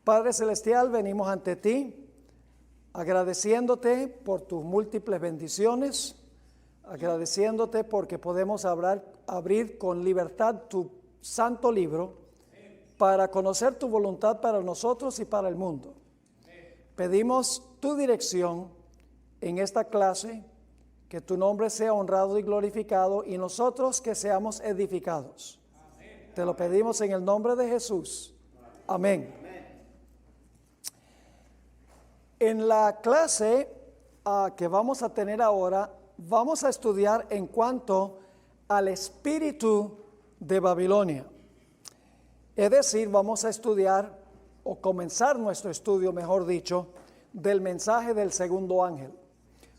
Padre Celestial, venimos ante ti agradeciéndote por tus múltiples bendiciones, agradeciéndote porque podemos abrir con libertad tu santo libro para conocer tu voluntad para nosotros y para el mundo. Pedimos tu dirección en esta clase, que tu nombre sea honrado y glorificado y nosotros que seamos edificados. Te lo pedimos en el nombre de Jesús. Amén. En la clase que vamos a tener ahora, vamos a estudiar en cuanto al espíritu de Babilonia. Es decir, vamos a estudiar o comenzar nuestro estudio, mejor dicho, del mensaje del segundo ángel.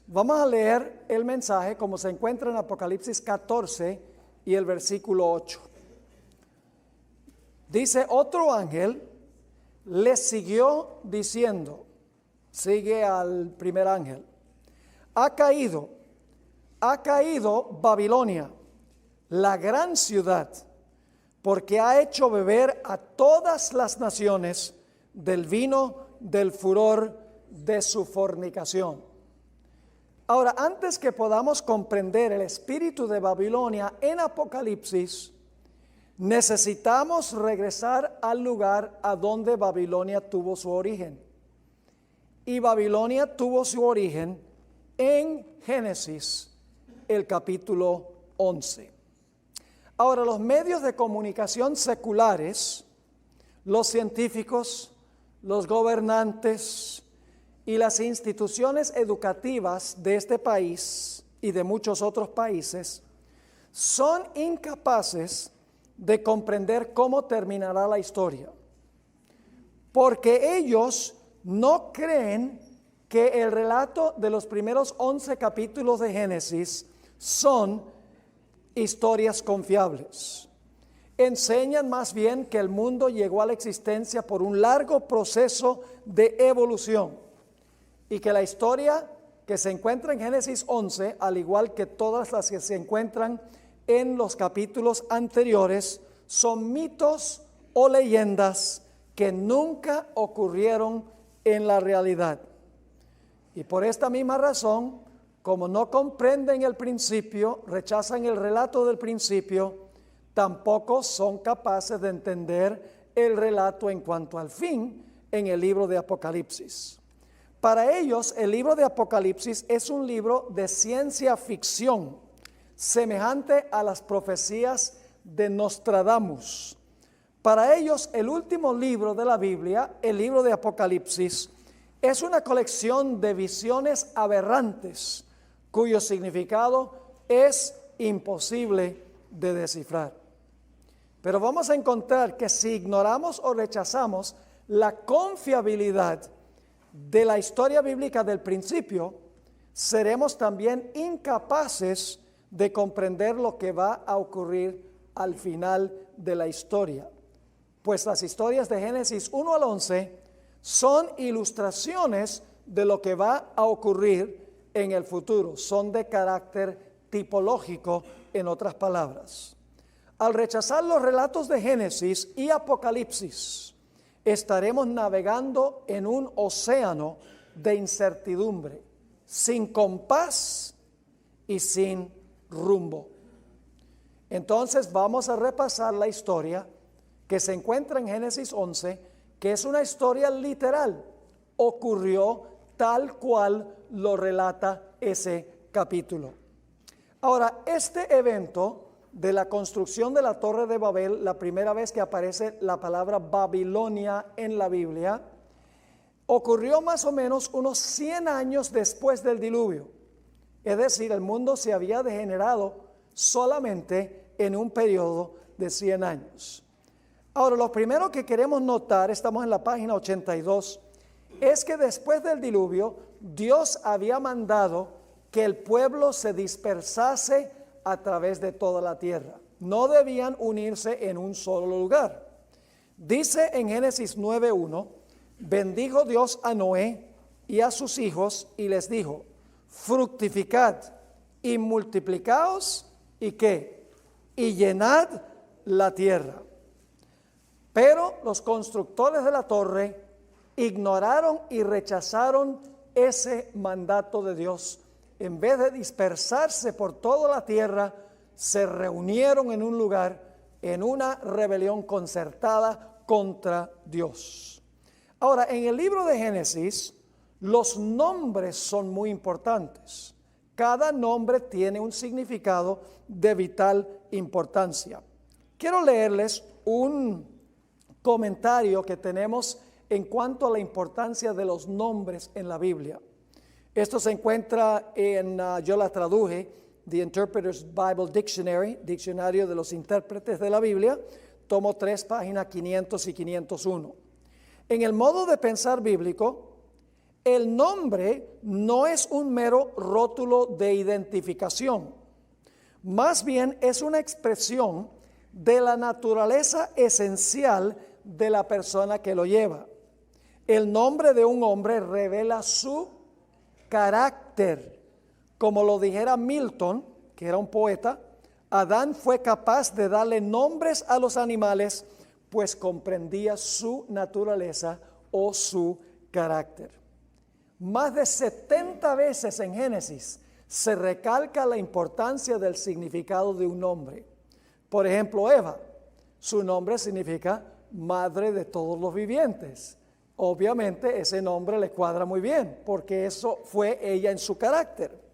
Vamos a leer el mensaje como se encuentra en Apocalipsis 14 y el versículo 8. Dice: otro ángel le siguió diciendo, sigue al primer ángel, ha caído Babilonia, la gran ciudad, porque ha hecho beber a todas las naciones del vino del furor de su fornicación. Ahora, antes que podamos comprender el espíritu de Babilonia en Apocalipsis, necesitamos regresar al lugar a donde Babilonia tuvo su origen. Y Babilonia tuvo su origen en Génesis, el capítulo 11. Ahora, los medios de comunicación seculares, los científicos, los gobernantes y las instituciones educativas de este país y de muchos otros países son incapaces de comprender cómo terminará la historia, porque ellos no creen que el relato de los primeros 11 capítulos de Génesis son historias confiables. Enseñan más bien que el mundo llegó a la existencia por un largo proceso de evolución y que la historia que se encuentra en Génesis 11, al igual que todas las que se encuentran en los capítulos anteriores, son mitos o leyendas que nunca ocurrieron en la realidad. Y por esta misma razón, como no comprenden el principio, rechazan el relato del principio, tampoco son capaces de entender el relato en cuanto al fin en el libro de Apocalipsis. Para ellos, el libro de Apocalipsis es un libro de ciencia ficción, semejante a las profecías de Nostradamus. Para ellos, el último libro de la Biblia, el libro de Apocalipsis, es una colección de visiones aberrantes, cuyo significado es imposible de descifrar. Pero vamos a encontrar que si ignoramos o rechazamos la confiabilidad de la historia bíblica del principio, seremos también incapaces de comprender lo que va a ocurrir al final de la historia. Pues las historias de Génesis 1 al 11 son ilustraciones de lo que va a ocurrir en el futuro. Son de carácter tipológico, en otras palabras. Al rechazar los relatos de Génesis y Apocalipsis, estaremos navegando en un océano de incertidumbre, sin compás y sin rumbo. Entonces vamos a repasar la historia que se encuentra en Génesis 11, que es una historia literal, ocurrió tal cual lo relata ese capítulo. Ahora, este evento de la construcción de la Torre de Babel, la primera vez que aparece la palabra Babilonia en la Biblia, ocurrió más o menos unos 100 años después del diluvio. Es decir, el mundo se había degenerado solamente en un periodo de 100 años. Ahora, lo primero que queremos notar, estamos en la página 82, es que después del diluvio, Dios había mandado que el pueblo se dispersase a través de toda la tierra. No debían unirse en un solo lugar. Dice en Génesis 9:1, bendijo Dios a Noé y a sus hijos y les dijo, fructificad y multiplicaos y ¿qué? Y llenad la tierra. Pero los constructores de la torre ignoraron y rechazaron ese mandato de Dios. En vez de dispersarse por toda la tierra, se reunieron en un lugar en una rebelión concertada contra Dios. Ahora, en el libro de Génesis, los nombres son muy importantes. Cada nombre tiene un significado de vital importancia. Quiero leerles un comentario que tenemos en cuanto a la importancia de los nombres en la Biblia. Esto se encuentra yo la traduje, The Interpreter's Bible Dictionary, Diccionario de los Intérpretes de la Biblia, tomo 3, páginas 500 y 501. En el modo de pensar bíblico, el nombre no es un mero rótulo de identificación, más bien es una expresión de la naturaleza esencial de la persona que lo lleva. El nombre de un hombre revela su carácter. Como lo dijera Milton, que era un poeta, Adán fue capaz de darle nombres a los animales, pues comprendía su naturaleza o su carácter. Más de 70 veces en Génesis se recalca la importancia del significado de un nombre. Por ejemplo, Eva, su nombre significa madre de todos los vivientes. Obviamente ese nombre le cuadra muy bien, porque eso fue ella en su carácter.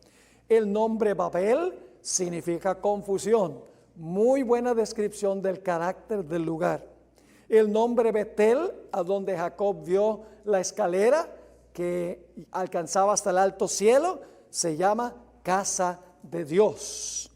El nombre Babel significa confusión, muy buena descripción del carácter del lugar. El nombre Betel, a donde Jacob vio la escalera que alcanzaba hasta el alto cielo, se llama casa de Dios.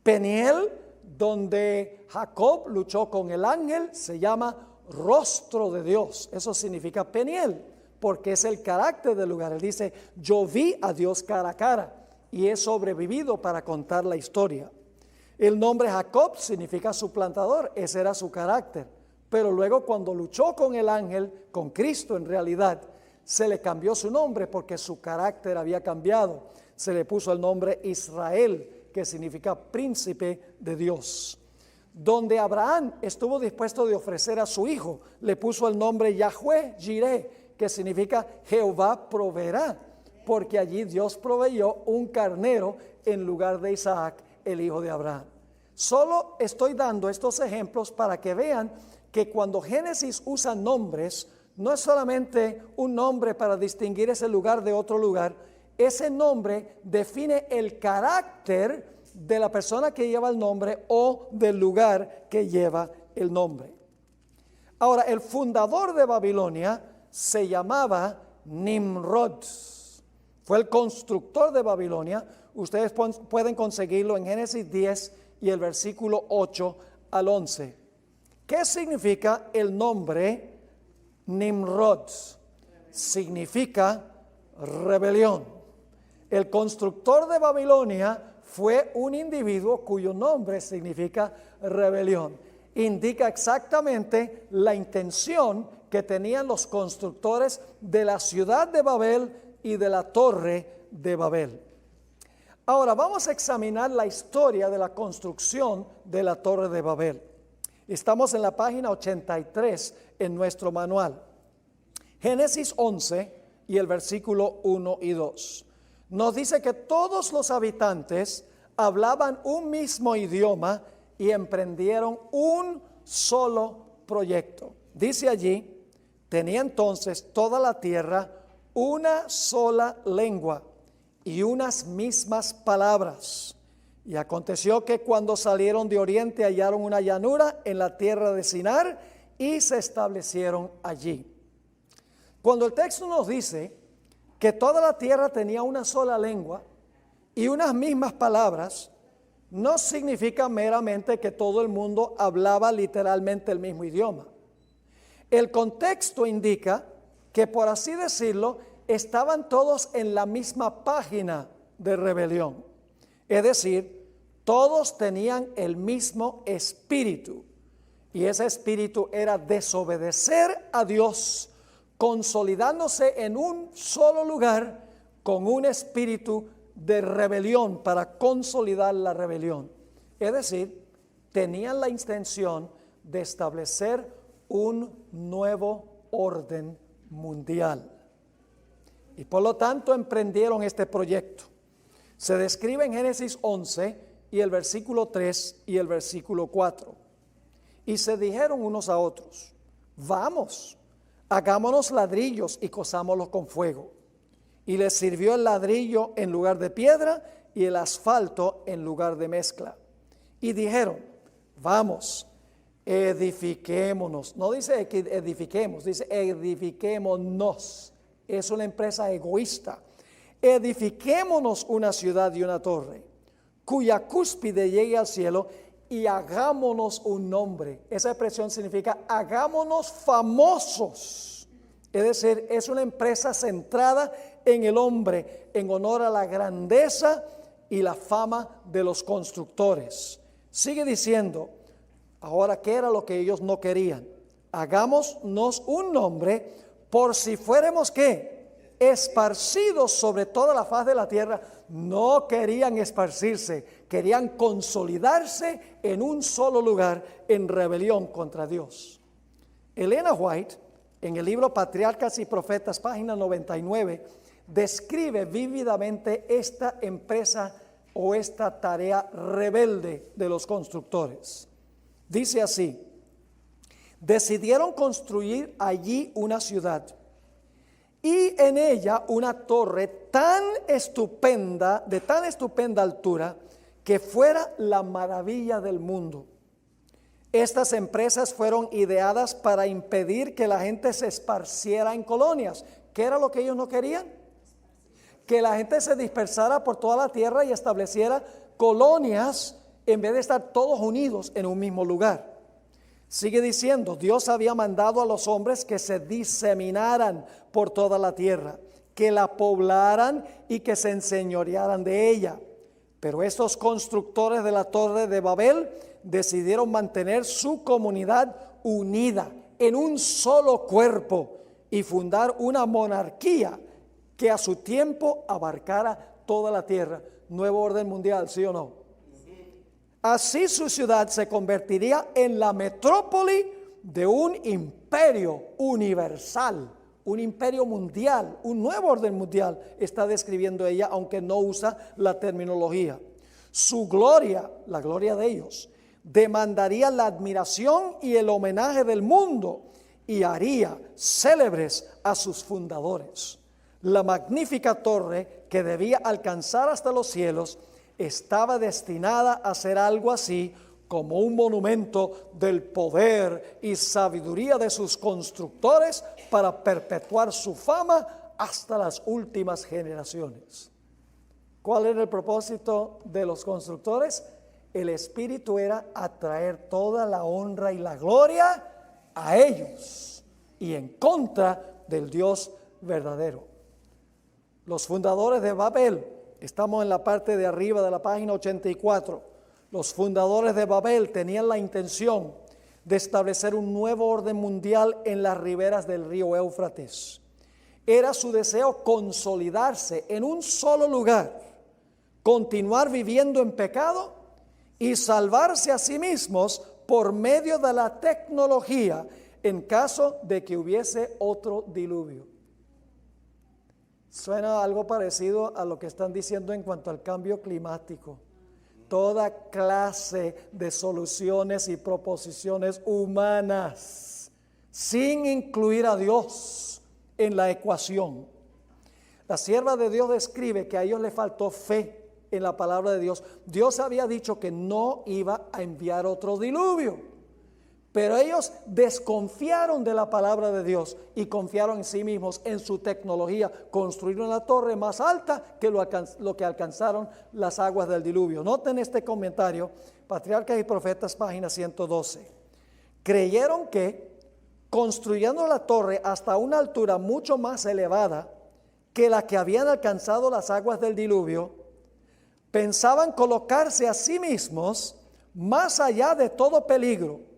Peniel, donde Jacob luchó con el ángel, se llama rostro de Dios. Eso significa Peniel, porque es el carácter del lugar. Él dice, yo vi a Dios cara a cara y he sobrevivido para contar la historia. El nombre Jacob significa suplantador, ese era su carácter. Pero luego cuando luchó con el ángel, con Cristo en realidad, se le cambió su nombre porque su carácter había cambiado. Se le puso el nombre Israel, que significa príncipe de Dios. Donde Abraham estuvo dispuesto de ofrecer a su hijo, le puso el nombre Yahweh Jireh, que significa Jehová proveerá, porque allí Dios proveyó un carnero en lugar de Isaac, el hijo de Abraham. Solo estoy dando estos ejemplos para que vean que cuando Génesis usa nombres, no es solamente un nombre para distinguir ese lugar de otro lugar, ese nombre define el carácter de la persona que lleva el nombre o del lugar que lleva el nombre. Ahora, el fundador de Babilonia se llamaba Nimrod. Fue el constructor de Babilonia. Ustedes pueden conseguirlo en Génesis 10 y el versículo 8 al 11. ¿Qué significa el nombre Nimrod? Significa rebelión. El constructor de Babilonia fue un individuo cuyo nombre significa rebelión. Indica exactamente la intención que tenían los constructores de la ciudad de Babel y de la torre de Babel. Ahora vamos a examinar la historia de la construcción de la torre de Babel. Estamos en la página 83 en nuestro manual. Génesis 11 y el versículo 1 y 2. Nos dice que todos los habitantes hablaban un mismo idioma y emprendieron un solo proyecto. Dice allí, tenía entonces toda la tierra una sola lengua y unas mismas palabras. Y aconteció que cuando salieron de oriente hallaron una llanura en la tierra de Sinar y se establecieron allí. Cuando el texto nos dice que toda la tierra tenía una sola lengua y unas mismas palabras, no significa meramente que todo el mundo hablaba literalmente el mismo idioma. El contexto indica que, por así decirlo, estaban todos en la misma página de rebelión. Es decir, todos tenían el mismo espíritu, y ese espíritu era desobedecer a Dios, consolidándose en un solo lugar con un espíritu de rebelión para consolidar la rebelión. Es decir, tenían la intención de establecer un nuevo orden mundial. Y por lo tanto emprendieron este proyecto. Se describe en Génesis 11 y el versículo 3 y el versículo 4. Y se dijeron unos a otros: vamos, hagámonos ladrillos y cozámoslos con fuego. Y les sirvió el ladrillo en lugar de piedra y el asfalto en lugar de mezcla. Y dijeron: vamos, edifiquémonos. No dice que edifiquemos, dice edifiquémonos. Es una empresa egoísta. Edifiquémonos una ciudad y una torre, cuya cúspide llegue al cielo, y hagámonos un nombre. Esa expresión significa hagámonos famosos. Es decir, es una empresa centrada en el hombre, en honor a la grandeza y la fama de los constructores. Sigue diciendo, ahora, ¿qué era lo que ellos no querían? Hagámonos un nombre, por si fuéramos, ¿qué? Esparcidos sobre toda la faz de la tierra. No querían esparcirse, querían consolidarse en un solo lugar en rebelión contra Dios. Elena White, en el libro Patriarcas y Profetas, página 99, describe vívidamente esta empresa o esta tarea rebelde de los constructores. Dice así: decidieron construir allí una ciudad y en ella una torre tan estupenda, de tan estupenda altura, que fuera la maravilla del mundo. Estas empresas fueron ideadas para impedir que la gente se esparciera en colonias. ¿Qué era lo que ellos no querían? Que la gente se dispersara por toda la tierra y estableciera colonias en vez de estar todos unidos en un mismo lugar. Sigue diciendo, Dios había mandado a los hombres que se diseminaran por toda la tierra, que la poblaran y que se enseñorearan de ella. Pero estos constructores de la Torre de Babel decidieron mantener su comunidad unida en un solo cuerpo y fundar una monarquía que a su tiempo abarcara toda la tierra. Nuevo orden mundial, ¿sí o no? Así su ciudad se convertiría en la metrópoli de un imperio universal, un imperio mundial, un nuevo orden mundial, está describiendo ella, aunque no usa la terminología. Su gloria, la gloria de ellos, demandaría la admiración y el homenaje del mundo y haría célebres a sus fundadores. La magnífica torre, que debía alcanzar hasta los cielos, estaba destinada a ser algo así como un monumento del poder y sabiduría de sus constructores para perpetuar su fama hasta las últimas generaciones. ¿Cuál era el propósito de los constructores? El espíritu era atraer toda la honra y la gloria a ellos y en contra del Dios verdadero. Los fundadores de Babel, estamos en la parte de arriba de la página 84. Los fundadores de Babel tenían la intención de establecer un nuevo orden mundial en las riberas del río Éufrates. Era su deseo consolidarse en un solo lugar, continuar viviendo en pecado y salvarse a sí mismos por medio de la tecnología en caso de que hubiese otro diluvio. Suena algo parecido a lo que están diciendo en cuanto al cambio climático. Toda clase de soluciones y proposiciones humanas, sin incluir a Dios en la ecuación. La sierva de Dios describe que a ellos les faltó fe en la palabra de Dios. Dios había dicho que no iba a enviar otro diluvio. Pero ellos desconfiaron de la palabra de Dios y confiaron en sí mismos, en su tecnología. Construyeron la torre más alta que lo que alcanzaron las aguas del diluvio. Noten este comentario, Patriarcas y Profetas, página 112. Creyeron que, construyendo la torre hasta una altura mucho más elevada que la que habían alcanzado las aguas del diluvio, pensaban colocarse a sí mismos más allá de todo peligro.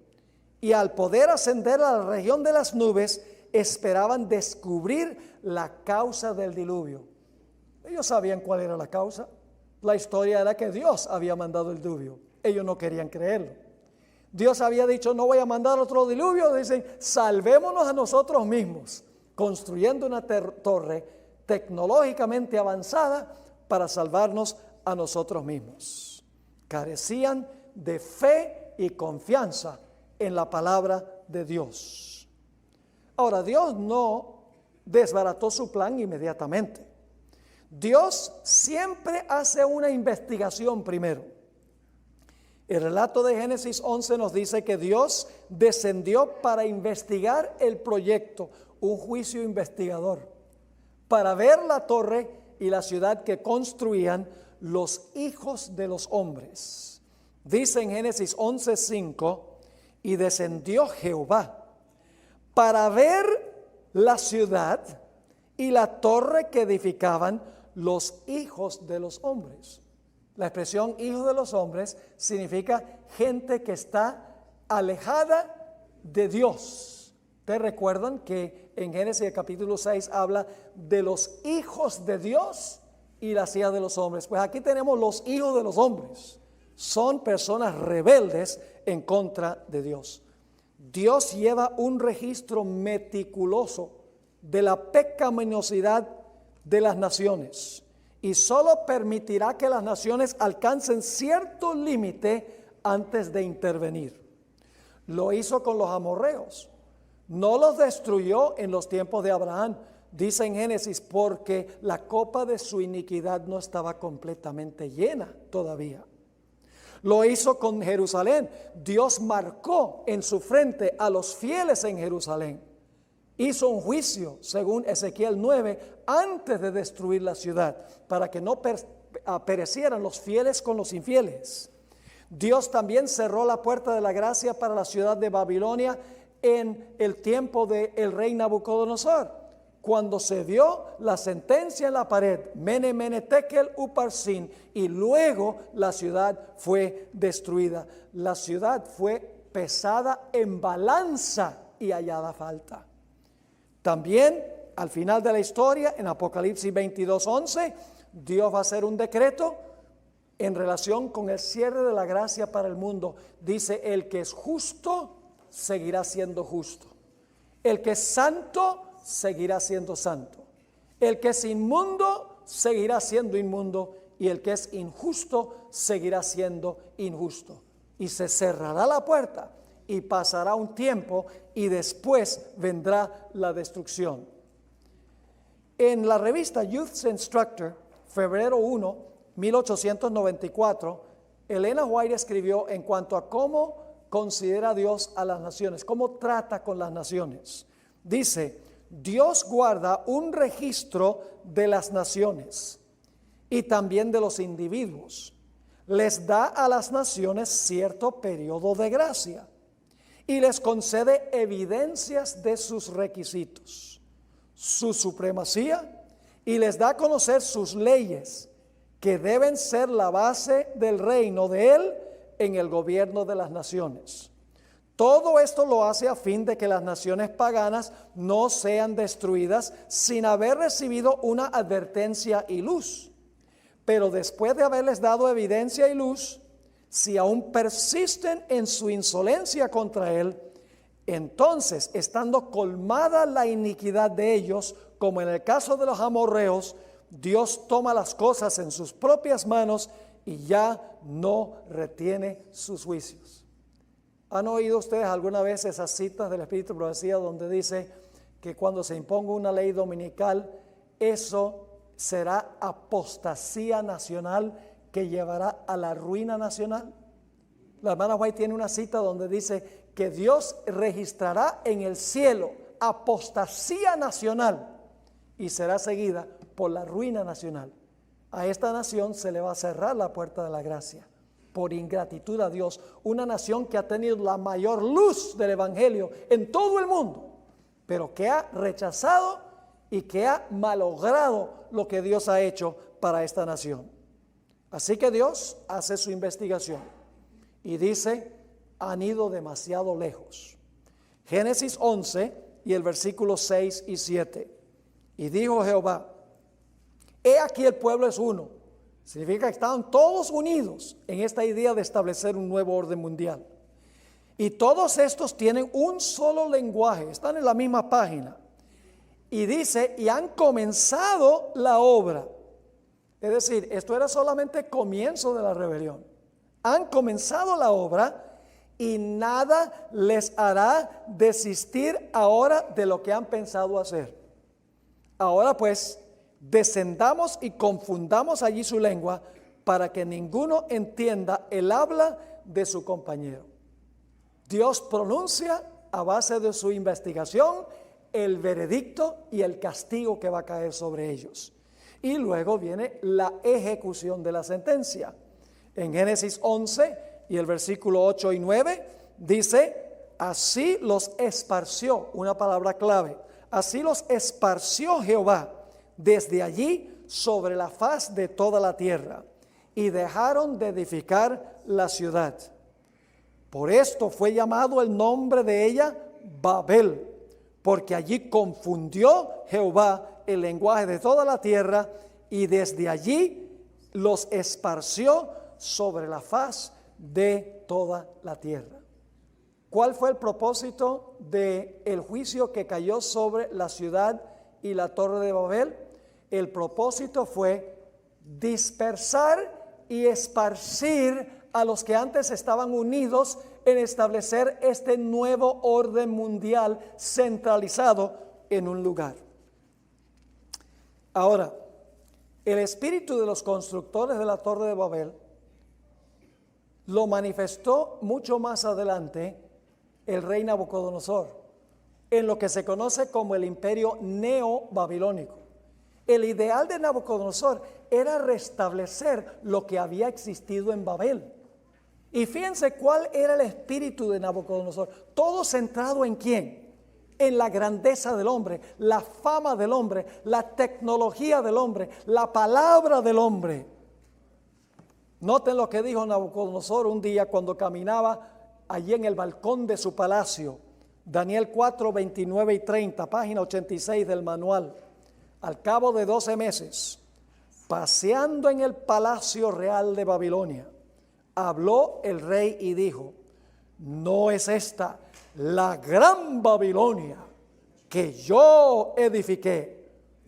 Y al poder ascender a la región de las nubes, esperaban descubrir la causa del diluvio. Ellos sabían cuál era la causa. La historia era que Dios había mandado el diluvio. Ellos no querían creerlo. Dios había dicho, no voy a mandar otro diluvio. Dicen, salvémonos a nosotros mismos. construyendo una torre tecnológicamente avanzada para salvarnos a nosotros mismos. Carecían de fe y confianza en la palabra de Dios. Ahora, Dios no desbarató su plan inmediatamente. Dios siempre hace una investigación primero. El relato de Génesis 11 nos dice que Dios descendió para investigar el proyecto, un juicio investigador, para ver la torre y la ciudad que construían los hijos de los hombres. Dice en Génesis 11:5, y descendió Jehová para ver la ciudad y la torre que edificaban los hijos de los hombres. La expresión hijos de los hombres significa gente que está alejada de Dios. ¿Te recuerdan que en Génesis capítulo 6 habla de los hijos de Dios y las hijas de los hombres? Pues aquí tenemos los hijos de los hombres. Son personas rebeldes en contra de Dios. Dios lleva un registro meticuloso de la pecaminosidad de las naciones y solo permitirá que las naciones alcancen cierto límite antes de intervenir. Lo hizo con los amorreos. No los destruyó en los tiempos de Abraham. Dice en Génesis, porque la copa de su iniquidad no estaba completamente llena todavía. Lo hizo con Jerusalén. Dios marcó en su frente a los fieles en Jerusalén. Hizo un juicio, según Ezequiel 9, antes de destruir la ciudad, para que no perecieran los fieles con los infieles. Dios también cerró la puerta de la gracia para la ciudad de Babilonia en el tiempo del rey Nabucodonosor, cuando se dio la sentencia en la pared, Mene, Mene, Tekel, Uparsin, y luego la ciudad fue destruida. La ciudad fue pesada en balanza y hallada falta. También, al final de la historia, en Apocalipsis 22:11, Dios va a hacer un decreto en relación con el cierre de la gracia para el mundo. Dice, el que es justo seguirá siendo justo. El que es santo seguirá siendo santo. El que es inmundo seguirá siendo inmundo. Y el que es injusto seguirá siendo injusto. Y se cerrará la puerta y pasará un tiempo y después vendrá la destrucción. En la revista Youth's Instructor, febrero 1, 1894, Elena White escribió en cuanto a cómo considera Dios a las naciones, cómo trata con las naciones. Dice, Dios guarda un registro de las naciones y también de los individuos. Les da a las naciones cierto periodo de gracia y les concede evidencias de sus requisitos, su supremacía, y les da a conocer sus leyes, que deben ser la base del reino de Él en el gobierno de las naciones. Todo esto lo hace a fin de que las naciones paganas no sean destruidas sin haber recibido una advertencia y luz. Pero después de haberles dado evidencia y luz, si aún persisten en su insolencia contra Él, entonces, estando colmada la iniquidad de ellos, como en el caso de los amorreos, Dios toma las cosas en sus propias manos y ya no retiene sus juicios. ¿Han oído ustedes alguna vez esas citas del Espíritu de Profecía donde dice que cuando se imponga una ley dominical, eso será apostasía nacional que llevará a la ruina nacional? La hermana White tiene una cita donde dice que Dios registrará en el cielo apostasía nacional y será seguida por la ruina nacional. A esta nación se le va a cerrar la puerta de la gracia por ingratitud a Dios, una nación que ha tenido la mayor luz del evangelio en todo el mundo, pero que ha rechazado y que ha malogrado lo que Dios ha hecho para esta nación. Así que Dios hace su investigación y dice, han ido demasiado lejos. Génesis 11 y el versículo 6 y 7. Y dijo Jehová, he aquí el pueblo es uno. Significa que estaban todos unidos en esta idea de establecer un nuevo orden mundial. Y todos estos tienen un solo lenguaje, están en la misma página. Y dice, y han comenzado la obra. Es decir, esto era solamente comienzo de la rebelión. Han comenzado la obra y nada les hará desistir ahora de lo que han pensado hacer. Ahora pues, descendamos y confundamos allí su lengua para que ninguno entienda el habla de su compañero. Dios pronuncia a base de su investigación el veredicto y el castigo que va a caer sobre ellos. Y luego viene la ejecución de la sentencia. En Génesis 11 y el versículo 8 y 9 dice, así los esparció, una palabra clave, así los esparció Jehová desde allí sobre la faz de toda la tierra, y dejaron de edificar la ciudad. Por esto fue llamado el nombre de ella Babel, porque allí confundió Jehová el lenguaje de toda la tierra, y desde allí los esparció sobre la faz de toda la tierra. ¿Cuál fue el propósito del juicio que cayó sobre la ciudad y la torre de Babel? El propósito fue dispersar y esparcir a los que antes estaban unidos en establecer este nuevo orden mundial centralizado en un lugar. Ahora, el espíritu de los constructores de la torre de Babel lo manifestó mucho más adelante el rey Nabucodonosor, en lo que se conoce como el imperio neobabilónico. El ideal de Nabucodonosor era restablecer lo que había existido en Babel. Y fíjense cuál era el espíritu de Nabucodonosor. Todo centrado en ¿quién? En la grandeza del hombre, la fama del hombre, la tecnología del hombre, la palabra del hombre. Noten lo que dijo Nabucodonosor un día cuando caminaba allí en el balcón de su palacio. Daniel 4, 29 y 30, página 86 del manual. Al cabo de 12 meses, paseando en el palacio real de Babilonia, habló el rey y dijo, ¿no es esta la gran Babilonia que yo edifiqué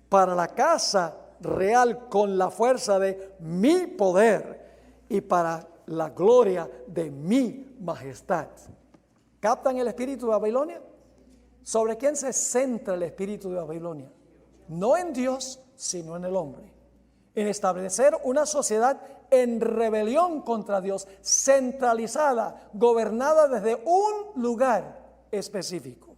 para la casa real con la fuerza de mi poder y para la gloria de mi majestad? ¿Captan el espíritu de Babilonia? ¿Sobre quién se centra el espíritu de Babilonia? No en Dios, sino en el hombre. En establecer una sociedad en rebelión contra Dios, centralizada, gobernada desde un lugar específico.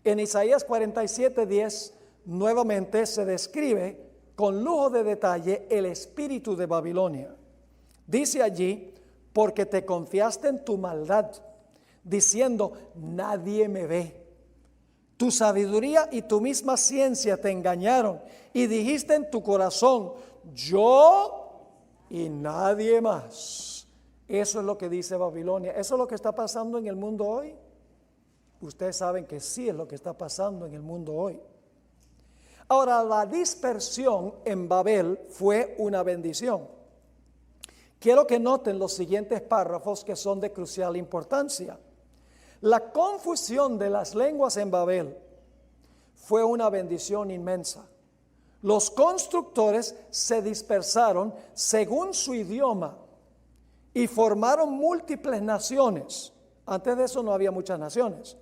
En Isaías 47:10 nuevamente se describe con lujo de detalle el espíritu de Babilonia. Dice allí, porque te confiaste en tu maldad, diciendo, nadie me ve. Tu sabiduría y tu misma ciencia te engañaron y dijiste en tu corazón, yo y nadie más. Eso es lo que dice Babilonia. ¿Eso es lo que está pasando en el mundo hoy? Ustedes saben que sí es lo que está pasando en el mundo hoy. Ahora, la dispersión en Babel fue una bendición. Quiero que noten los siguientes párrafos que son de crucial importancia. La confusión de las lenguas en Babel fue una bendición inmensa. Los constructores se dispersaron según su idioma y formaron múltiples naciones. Antes de eso no había muchas naciones,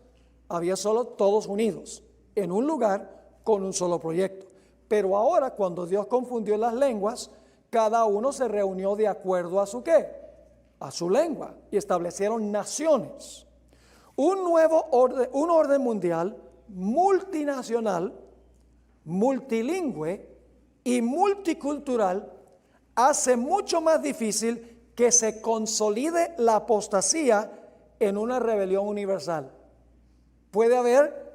había solo todos unidos en un lugar con un solo proyecto. Pero ahora, cuando Dios confundió las lenguas, cada uno se reunió de acuerdo a su ¿qué? A su lengua, y establecieron naciones. Un nuevo orden, un orden mundial multinacional, multilingüe y multicultural hace mucho más difícil que se consolide la apostasía en una rebelión universal. Puede haber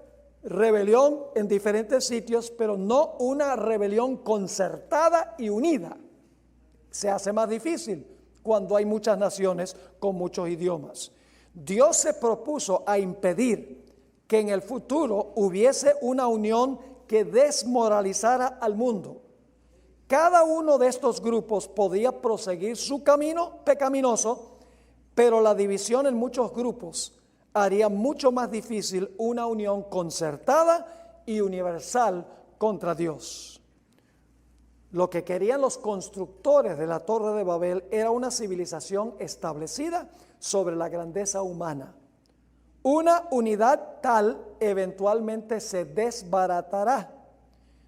rebelión en diferentes sitios, pero no una rebelión concertada y unida. Se hace más difícil cuando hay muchas naciones con muchos idiomas. Dios se propuso a impedir que en el futuro hubiese una unión que desmoralizara al mundo. Cada uno de estos grupos podía proseguir su camino pecaminoso, pero la división en muchos grupos haría mucho más difícil una unión concertada y universal contra Dios. Lo que querían los constructores de la Torre de Babel era una civilización establecida sobre la grandeza humana. Una unidad tal eventualmente se desbaratará.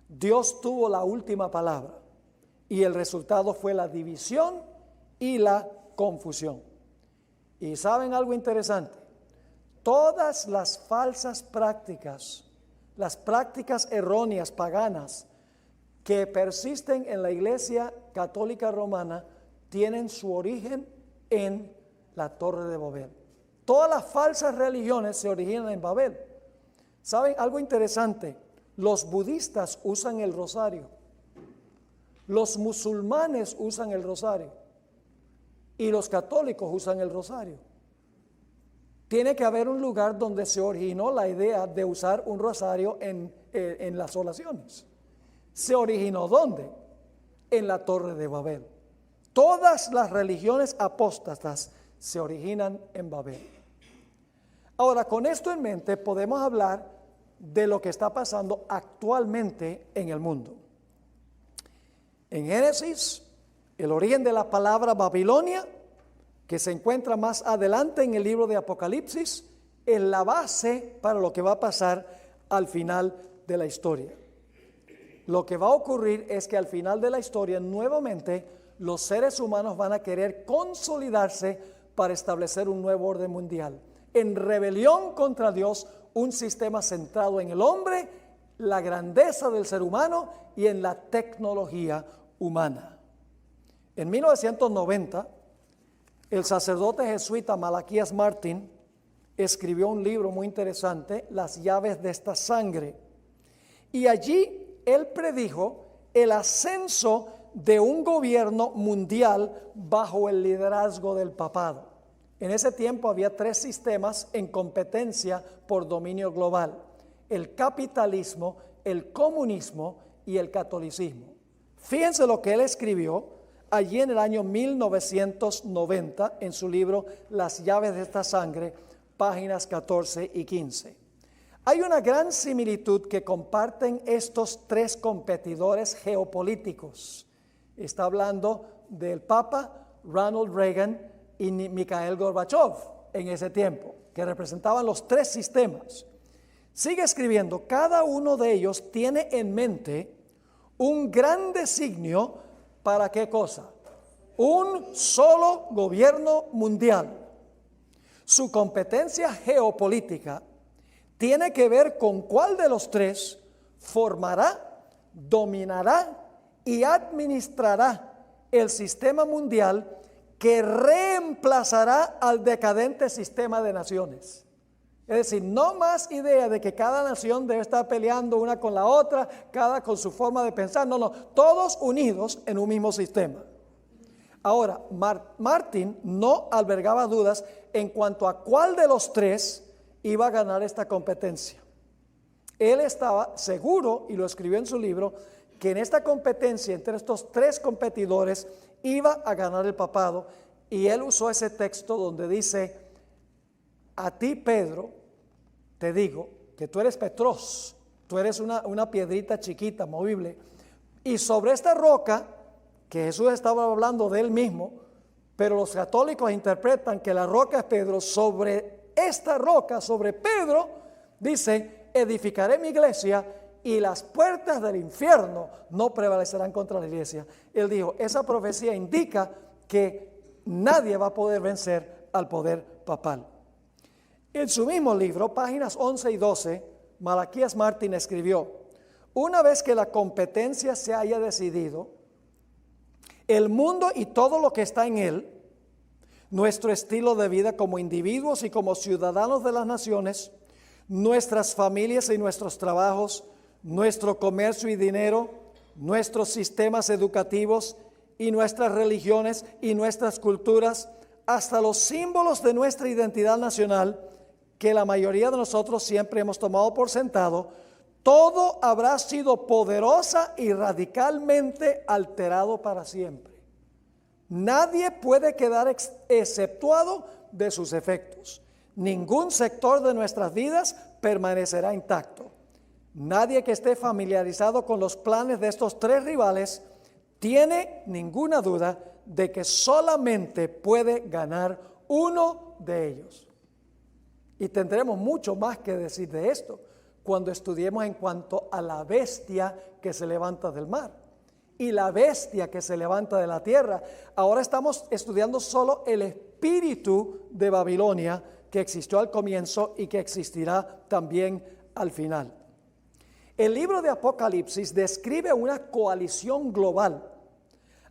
Dios tuvo la última palabra y el resultado fue la división y la confusión. Y ¿saben algo interesante? Todas las falsas prácticas, las prácticas erróneas paganas que persisten en la Iglesia Católica Romana tienen su origen en la Torre de Babel. Todas las falsas religiones se originan en Babel. ¿Saben algo interesante? Los budistas usan el rosario. Los musulmanes usan el rosario. Y los católicos usan el rosario. Tiene que haber un lugar donde se originó la idea de usar un rosario en las oraciones. ¿Se originó dónde? En la Torre de Babel. Todas las religiones apóstatas se originan en Babel. Ahora, con esto en mente, podemos hablar de lo que está pasando actualmente en el mundo. En Génesis, el origen de la palabra Babilonia, que se encuentra más adelante en el libro de Apocalipsis, es la base para lo que va a pasar al final de la historia. Lo que va a ocurrir es que al final de la historia, nuevamente, los seres humanos van a querer consolidarse para establecer un nuevo orden mundial. En rebelión contra Dios, un sistema centrado en el hombre, la grandeza del ser humano y en la tecnología humana. En 1990, el sacerdote jesuita Malaquías Martín escribió un libro muy interesante, Las llaves de esta sangre. Y allí él predijo el ascenso de un gobierno mundial bajo el liderazgo del papado. En ese tiempo había 3 sistemas en competencia por dominio global: el capitalismo, el comunismo y el catolicismo. Fíjense lo que él escribió allí en el año 1990 en su libro Las llaves de esta sangre, páginas 14 y 15. Hay una gran similitud que comparten estos 3 competidores geopolíticos. Está hablando del Papa Ronald Reagan y Mikhail Gorbachev en ese tiempo, que representaban los 3 sistemas. Sigue escribiendo, cada uno de ellos tiene en mente un gran designio. ¿Para qué cosa? Un solo gobierno mundial. Su competencia geopolítica tiene que ver con cuál de los 3 formará, dominará y administrará el sistema mundial que reemplazará al decadente sistema de naciones. Es decir, no más idea de que cada nación debe estar peleando una con la otra, cada con su forma de pensar. No, todos unidos en un mismo sistema. Ahora, Martín no albergaba dudas en cuanto a cuál de los 3 iba a ganar esta competencia. Él estaba seguro, y lo escribió en su libro, que en esta competencia entre estos 3 competidores iba a ganar el papado, y él usó ese texto donde dice: a ti, Pedro, te digo que tú eres Petros, tú eres una piedrita chiquita, movible, y sobre esta roca, que Jesús estaba hablando de él mismo, pero los católicos interpretan que la roca es Pedro, sobre esta roca, sobre Pedro, dice: edificaré mi iglesia y las puertas del infierno no prevalecerán contra la iglesia. Él dijo, esa profecía indica que nadie va a poder vencer al poder papal. En su mismo libro, páginas 11 y 12, Malaquías Martín escribió: una vez que la competencia se haya decidido, el mundo y todo lo que está en él, nuestro estilo de vida como individuos y como ciudadanos de las naciones, nuestras familias y nuestros trabajos, nuestro comercio y dinero, nuestros sistemas educativos y nuestras religiones y nuestras culturas, hasta los símbolos de nuestra identidad nacional, que la mayoría de nosotros siempre hemos tomado por sentado, todo habrá sido poderosa y radicalmente alterado para siempre. Nadie puede quedar exceptuado de sus efectos. Ningún sector de nuestras vidas permanecerá intacto. Nadie que esté familiarizado con los planes de estos tres rivales tiene ninguna duda de que solamente puede ganar uno de ellos. Y tendremos mucho más que decir de esto cuando estudiemos en cuanto a la bestia que se levanta del mar y la bestia que se levanta de la tierra. Ahora estamos estudiando solo el espíritu de Babilonia que existió al comienzo y que existirá también al final. El libro de Apocalipsis describe una coalición global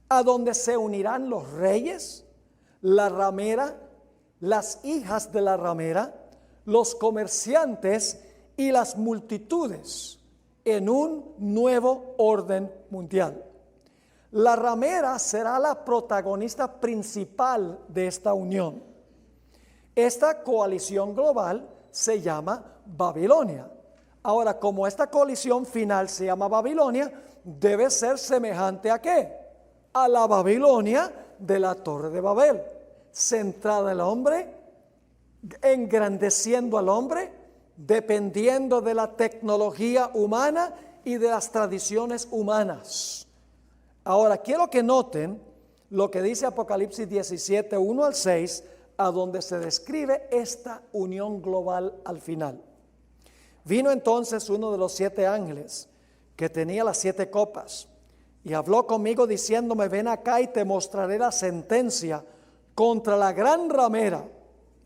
a donde se unirán los reyes, la ramera, las hijas de la ramera, los comerciantes y las multitudes en un nuevo orden mundial. La ramera será la protagonista principal de esta unión. Esta coalición global se llama Babilonia. Ahora, como esta coalición final se llama Babilonia, debe ser semejante ¿a qué? A la Babilonia de la Torre de Babel, centrada en el hombre, engrandeciendo al hombre, dependiendo de la tecnología humana y de las tradiciones humanas. Ahora, quiero que noten lo que dice Apocalipsis 17, 1 al 6, a donde se describe esta unión global al final. Vino entonces uno de los 7 ángeles que tenía las 7 copas y habló conmigo diciéndome: ven acá y te mostraré la sentencia contra la gran ramera.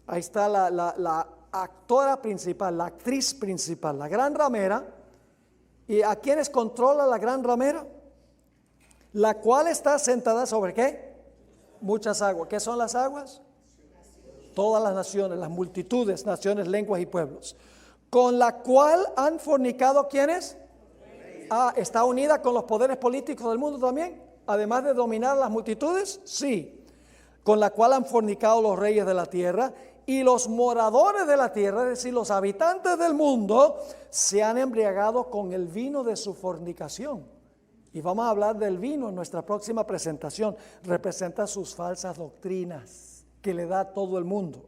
Ahí está la actora principal, la actriz principal, la gran ramera. ¿Y a quiénes controla la gran ramera? La cual está sentada sobre ¿qué? Muchas aguas. ¿Qué son las aguas? Todas las naciones, las multitudes, naciones, lenguas y pueblos. Con la cual han fornicado ¿quiénes? ¿Está unida con los poderes políticos del mundo también? Además de dominar las multitudes, sí. Con la cual han fornicado los reyes de la tierra y los moradores de la tierra, es decir, los habitantes del mundo, se han embriagado con el vino de su fornicación. Y vamos a hablar del vino en nuestra próxima presentación. Representa sus falsas doctrinas que le da a todo el mundo.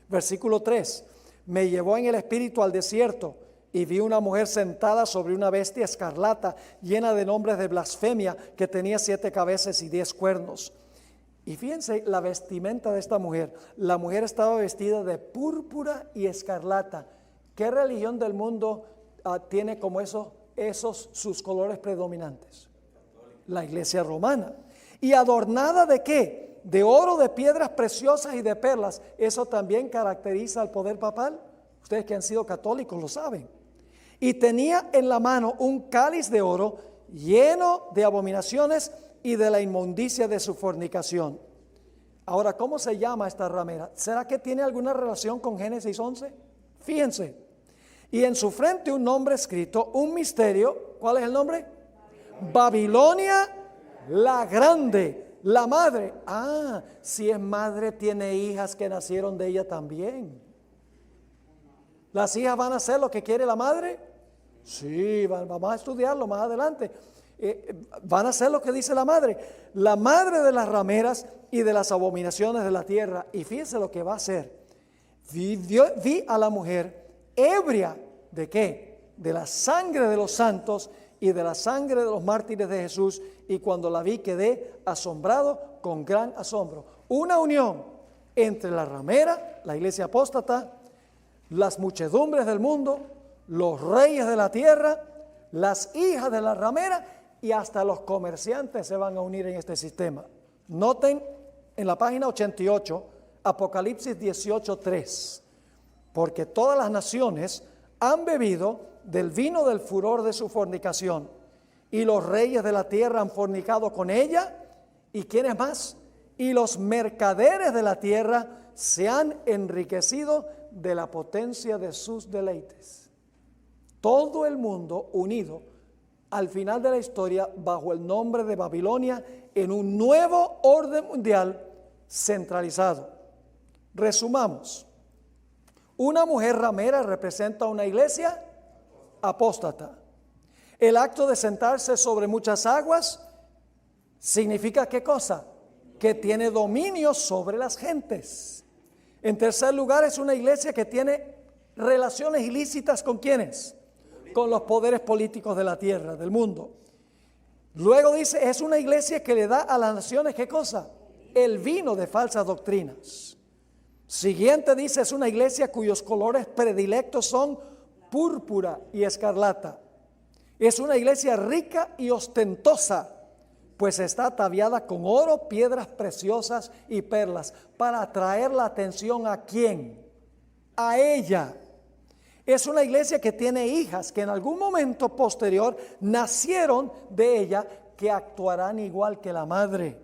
Versículo 3. Me llevó en el espíritu al desierto y vi una mujer sentada sobre una bestia escarlata llena de nombres de blasfemia que tenía 7 cabezas y 10 cuernos. Y fíjense la vestimenta de esta mujer. La mujer estaba vestida de púrpura y escarlata. ¿Qué religión del mundo tiene como esos sus colores predominantes? La iglesia romana. ¿Y adornada de qué? De oro, de piedras preciosas y de perlas. Eso también caracteriza al poder papal. Ustedes que han sido católicos lo saben. Y tenía en la mano un cáliz de oro lleno de abominaciones y de la inmundicia de su fornicación. Ahora, ¿cómo se llama esta ramera? ¿Será que tiene alguna relación con Génesis 11? Fíjense. Y en su frente un nombre escrito, un misterio. ¿Cuál es el nombre? Babilonia la grande. La madre, si es madre, tiene hijas que nacieron de ella también. ¿Las hijas van a hacer lo que quiere la madre? Sí, vamos a estudiarlo más adelante. Van a hacer lo que dice la madre de las rameras y de las abominaciones de la tierra. Y fíjense lo que va a hacer. Vi a la mujer ebria, ¿de qué? De la sangre de los santos y de la sangre de los mártires de Jesús, y cuando la vi quedé asombrado con gran asombro. Una unión entre la ramera, la iglesia apóstata, las muchedumbres del mundo, los reyes de la tierra, las hijas de la ramera y hasta los comerciantes se van a unir en este sistema. Noten en la página 88, Apocalipsis 18:3, porque todas las naciones han bebido del vino del furor de su fornicación, y los reyes de la tierra han fornicado con ella. ¿Y quiénes más? Y los mercaderes de la tierra se han enriquecido de la potencia de sus deleites. Todo el mundo unido al final de la historia bajo el nombre de Babilonia en un nuevo orden mundial centralizado. Resumamos. Una mujer ramera representa una iglesia apóstata. El acto de sentarse sobre muchas aguas significa ¿qué cosa? Que tiene dominio sobre las gentes. En tercer lugar, es una iglesia que tiene relaciones ilícitas ¿con quiénes? con los poderes políticos de la tierra, del mundo. Luego dice, es una iglesia que le da a las naciones, ¿qué cosa? El vino de falsas doctrinas. Siguiente dice, es una iglesia cuyos colores predilectos son púrpura y escarlata. Es una iglesia rica y ostentosa, pues está ataviada con oro, piedras preciosas y perlas, para atraer la atención ¿a quién? A ella. Es una iglesia que tiene hijas que en algún momento posterior nacieron de ella, que actuarán igual que la madre.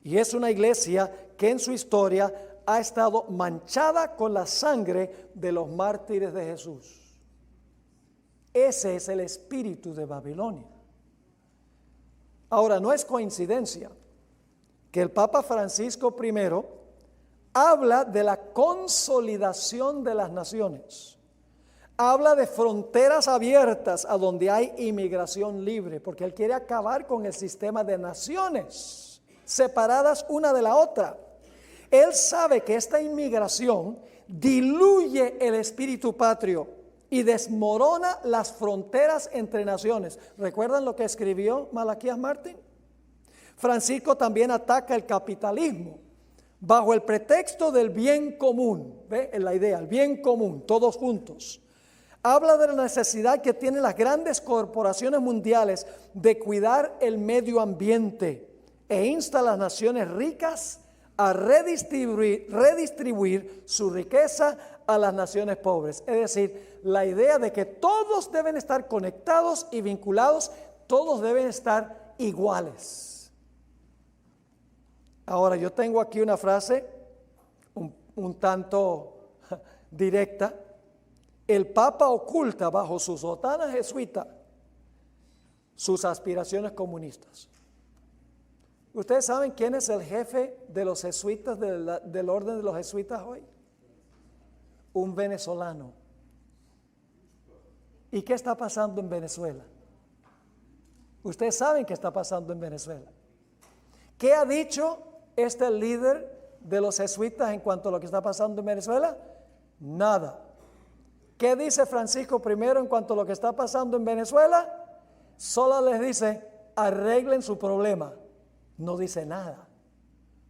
Y es una iglesia que en su historia ha estado manchada con la sangre de los mártires de Jesús. Ese es el espíritu de Babilonia. Ahora, no es coincidencia que el Papa Francisco I habla de la consolidación de las naciones. Habla de fronteras abiertas a donde hay inmigración libre, porque él quiere acabar con el sistema de naciones separadas una de la otra. Él sabe que esta inmigración diluye el espíritu patrio y desmorona las fronteras entre naciones. ¿Recuerdan lo que escribió Malaquías Martín? Francisco también ataca el capitalismo bajo el pretexto del bien común. ¿Ve? La idea, el bien común, todos juntos. Habla de la necesidad que tienen las grandes corporaciones mundiales de cuidar el medio ambiente e insta a las naciones ricas a redistribuir su riqueza a las naciones pobres. Es decir, la idea de que todos deben estar conectados y vinculados, todos deben estar iguales. Ahora, yo tengo aquí una frase un tanto directa. El Papa oculta bajo su sotana jesuita sus aspiraciones comunistas. ¿Ustedes saben quién es el jefe de los jesuitas, del orden de los jesuitas hoy? Un venezolano. ¿Y qué está pasando en Venezuela? Ustedes saben qué está pasando en Venezuela. ¿Qué ha dicho este líder de los jesuitas en cuanto a lo que está pasando en Venezuela? Nada. ¿Qué dice Francisco I en cuanto a lo que está pasando en Venezuela? Solo les dice, arreglen su problema. No dice nada,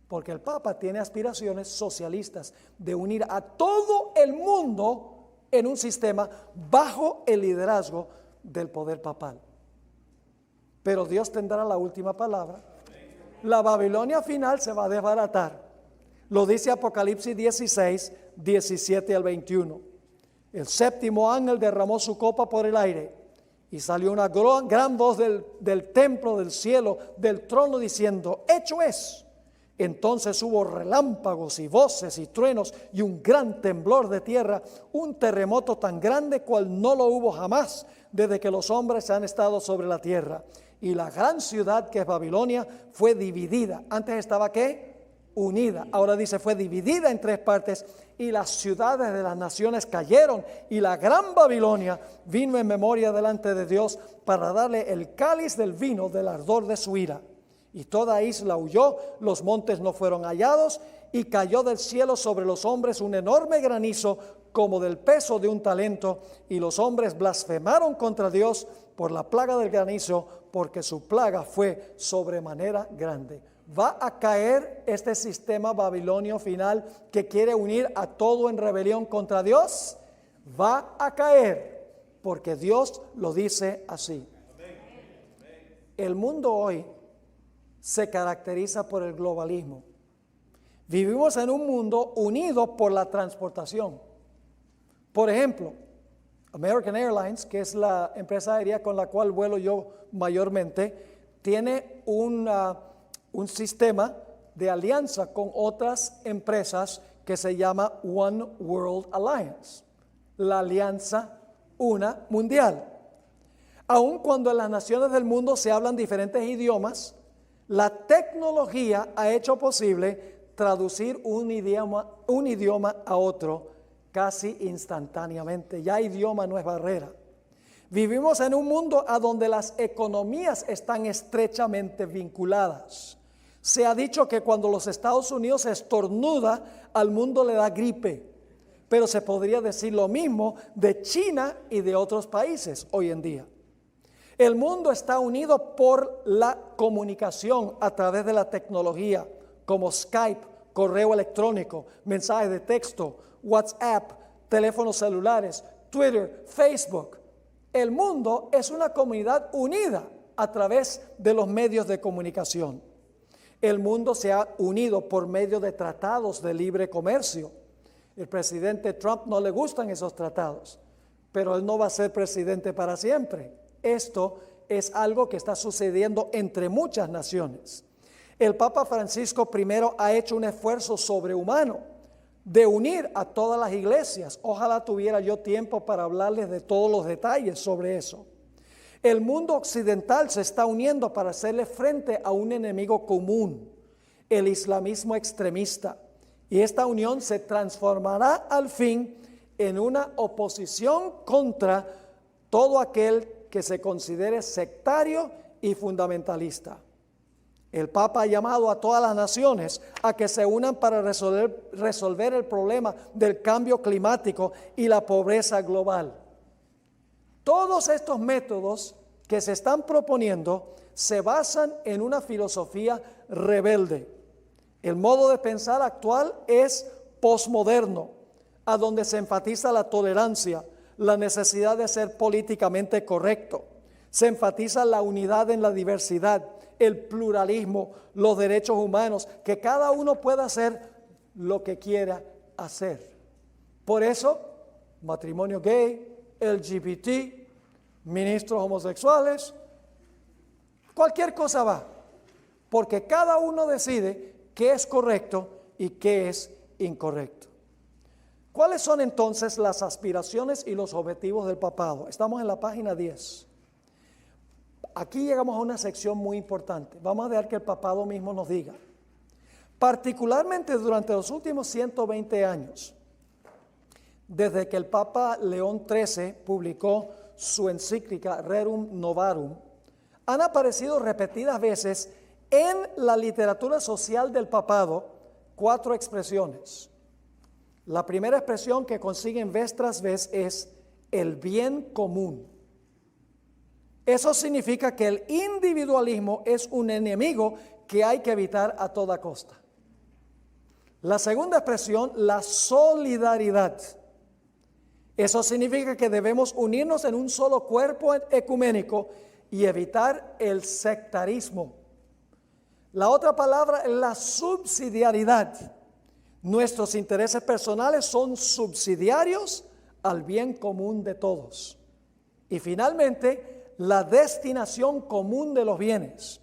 porque el Papa tiene aspiraciones socialistas de unir a todo el mundo en un sistema bajo el liderazgo del poder papal. Pero Dios tendrá la última palabra. La Babilonia final se va a desbaratar. Lo dice Apocalipsis 16, 17 al 21. El séptimo ángel derramó su copa por el aire y salió una gran voz del templo, del cielo, del trono, diciendo, hecho es. Entonces hubo relámpagos y voces y truenos y un gran temblor de tierra, un terremoto tan grande cual no lo hubo jamás desde que los hombres han estado sobre la tierra. Y la gran ciudad que es Babilonia fue dividida. Antes estaba ¿qué? Unida. Ahora dice fue dividida en tres partes y las ciudades de las naciones cayeron y la gran Babilonia vino en memoria delante de Dios para darle el cáliz del vino del ardor de su ira. Y toda isla huyó, los montes no fueron hallados y cayó del cielo sobre los hombres un enorme granizo como del peso de un talento y los hombres blasfemaron contra Dios por la plaga del granizo porque su plaga fue sobremanera grande. ¿Va a caer este sistema babilonio final que quiere unir a todo en rebelión contra Dios? Va a caer, porque Dios lo dice así. El mundo hoy se caracteriza por el globalismo. Vivimos en un mundo unido por la transportación. Por ejemplo, American Airlines, que es la empresa aérea con la cual vuelo yo mayormente, tiene un sistema de alianza con otras empresas que se llama One World Alliance, la alianza una mundial. Aun cuando en las naciones del mundo se hablan diferentes idiomas, la tecnología ha hecho posible traducir un idioma a otro casi instantáneamente. Ya idioma no es barrera. Vivimos en un mundo a donde las economías están estrechamente vinculadas. Se ha dicho que cuando los Estados Unidos estornuda, al mundo le da gripe. pero se podría decir lo mismo de China y de otros países hoy en día. El mundo está unido por la comunicación a través de la tecnología, como Skype, correo electrónico, mensajes de texto, WhatsApp, teléfonos celulares, Twitter, Facebook. El mundo es una comunidad unida a través de los medios de comunicación. El mundo se ha unido por medio de tratados de libre comercio. El presidente Trump no le gustan esos tratados, pero él no va a ser presidente para siempre. Esto es algo que está sucediendo entre muchas naciones. El Papa Francisco I ha hecho un esfuerzo sobrehumano de unir a todas las iglesias. Ojalá tuviera yo tiempo para hablarles de todos los detalles sobre eso. El mundo occidental se está uniendo para hacerle frente a un enemigo común, el islamismo extremista. Y esta unión se transformará al fin en una oposición contra todo aquel que se considere sectario y fundamentalista. El Papa ha llamado a todas las naciones a que se unan para resolver el problema del cambio climático y la pobreza global. Todos estos métodos que se están proponiendo se basan en una filosofía rebelde. El modo de pensar actual es posmoderno, a donde se enfatiza la tolerancia, la necesidad de ser políticamente correcto. Se enfatiza la unidad en la diversidad, el pluralismo, los derechos humanos, que cada uno pueda hacer lo que quiera hacer. Por eso, matrimonio gay, LGBT, ministros homosexuales, cualquier cosa va, porque cada uno decide qué es correcto y qué es incorrecto. ¿Cuáles son entonces las aspiraciones y los objetivos del papado? Estamos en la página 10. Aquí llegamos a una sección muy importante. Vamos a dejar que el papado mismo nos diga. Particularmente durante los últimos 120 años, desde que el Papa León XIII publicó su encíclica Rerum Novarum, han aparecido repetidas veces en la literatura social del papado 4 expresiones. La primera expresión que consiguen vez tras vez es el bien común. Eso significa que el individualismo es un enemigo que hay que evitar a toda costa. La segunda expresión, la solidaridad. Eso significa que debemos unirnos en un solo cuerpo ecuménico y evitar el sectarismo. La otra palabra es la subsidiariedad. Nuestros intereses personales son subsidiarios al bien común de todos. Y finalmente, la destinación común de los bienes,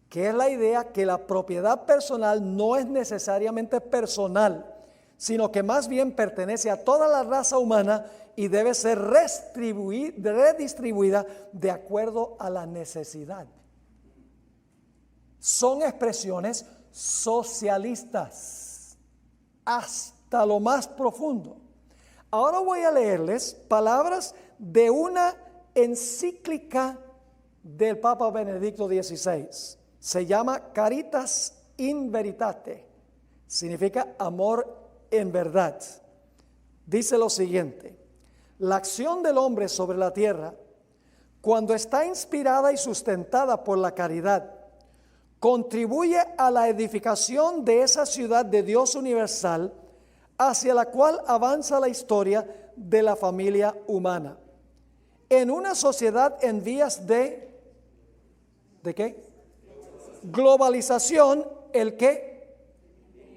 que es la idea que la propiedad personal no es necesariamente personal, sino que más bien pertenece a toda la raza humana y debe ser redistribuida de acuerdo a la necesidad. Son expresiones socialistas hasta lo más profundo. Ahora voy a leerles palabras de una encíclica del Papa Benedicto XVI. Se llama Caritas in Veritate. Significa amor en verdad. Dice lo siguiente: la acción del hombre sobre la tierra, cuando está inspirada y sustentada por la caridad, contribuye a la edificación de esa ciudad de Dios universal hacia la cual avanza la historia de la familia humana. En una sociedad en vías ¿de qué? Globalización, ¿el qué?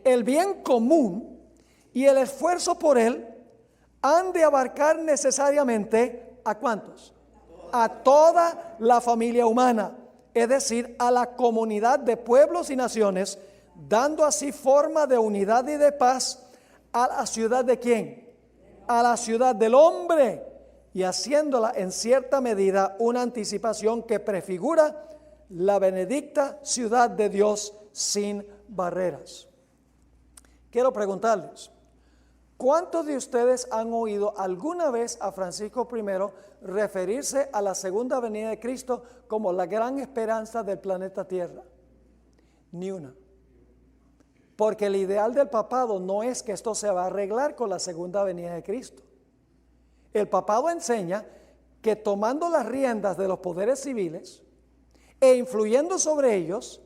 El bien común y el esfuerzo por él han de abarcar necesariamente ¿a cuántos? A toda la familia humana, es decir, a la comunidad de pueblos y naciones, dando así forma de unidad y de paz a la ciudad ¿de quién? A la ciudad del hombre, y haciéndola en cierta medida una anticipación que prefigura la benedicta ciudad de Dios sin barreras. Quiero preguntarles, ¿cuántos de ustedes han oído alguna vez a Francisco I referirse a la segunda venida de Cristo como la gran esperanza del planeta Tierra? Ni una. porque el ideal del papado no es que esto se va a arreglar con la segunda venida de Cristo. El papado enseña que tomando las riendas de los poderes civiles e influyendo sobre ellos,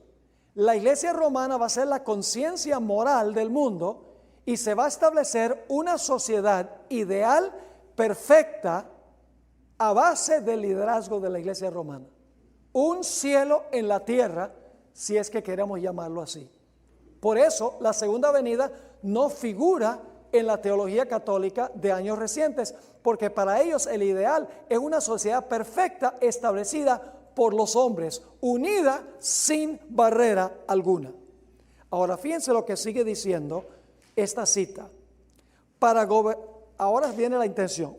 la Iglesia romana va a ser la conciencia moral del mundo y se va a establecer una sociedad ideal, perfecta, a base del liderazgo de la Iglesia romana. Un cielo en la tierra, si es que queremos llamarlo así. Por eso la segunda venida no figura en la teología católica de años recientes, porque para ellos el ideal es una sociedad perfecta establecida por los hombres, unida sin barrera alguna. Ahora fíjense lo que sigue diciendo esta cita. Ahora viene la intención.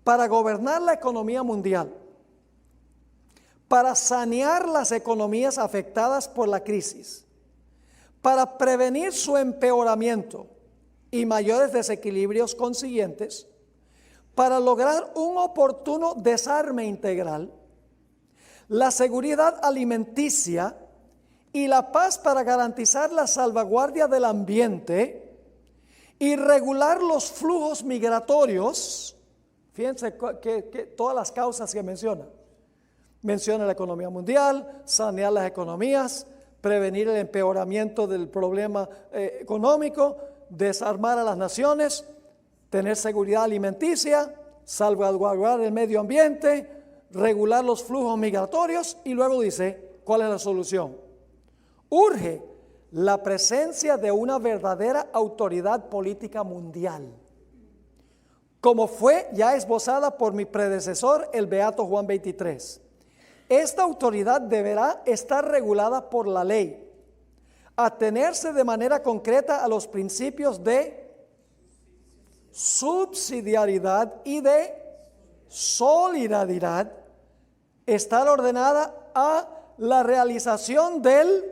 Para gobernar la economía mundial, para sanear las economías afectadas por la crisis, para prevenir su empeoramiento y mayores desequilibrios consiguientes, para lograr un oportuno desarme integral, la seguridad alimenticia y la paz para garantizar la salvaguardia del ambiente y regular los flujos migratorios. Fíjense que todas las causas que menciona. Menciona la economía mundial, sanear las economías, prevenir el empeoramiento del problema económico, desarmar a las naciones, tener seguridad alimenticia, salvaguardar el medio ambiente, regular los flujos migratorios, y luego dice, ¿cuál es la solución? Urge la presencia de una verdadera autoridad política mundial, como fue ya esbozada por mi predecesor, el beato Juan XXIII. Esta autoridad deberá estar regulada por la ley, atenerse de manera concreta a los principios de subsidiariedad y de solidaridad, estar ordenada a la realización del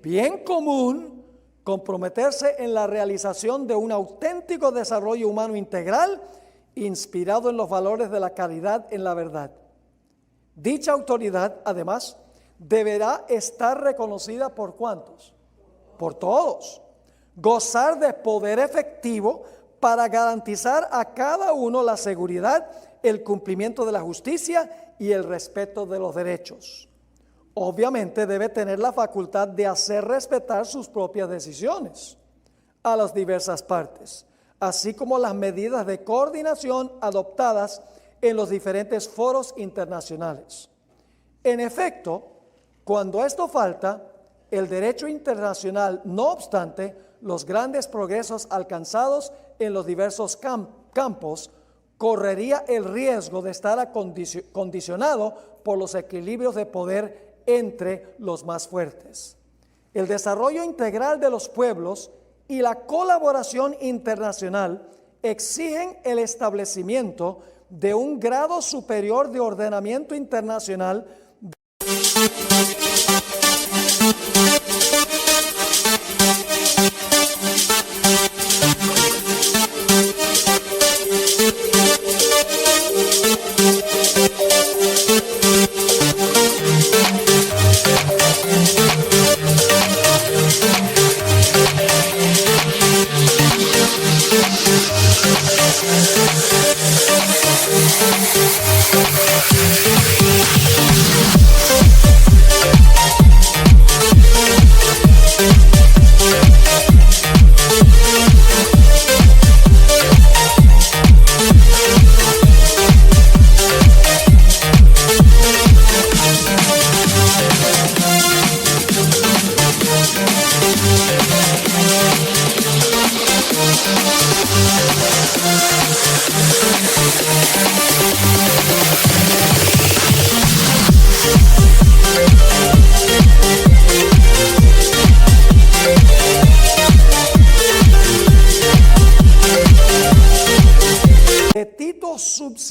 bien común, comprometerse en la realización de un auténtico desarrollo humano integral, inspirado en los valores de la caridad en la verdad. Dicha autoridad, además, deberá estar reconocida por ¿cuántos? Por todos. Gozar de poder efectivo para garantizar a cada uno la seguridad, el cumplimiento de la justicia y el respeto de los derechos. Obviamente debe tener la facultad de hacer respetar sus propias decisiones a las diversas partes, así como las medidas de coordinación adoptadas en los diferentes foros internacionales. En efecto, cuando esto falta, el derecho internacional, no obstante los grandes progresos alcanzados en los diversos campos, correría el riesgo de estar condicionado por los equilibrios de poder entre los más fuertes. El desarrollo integral de los pueblos y la colaboración internacional exigen el establecimiento de un grado superior de ordenamiento internacional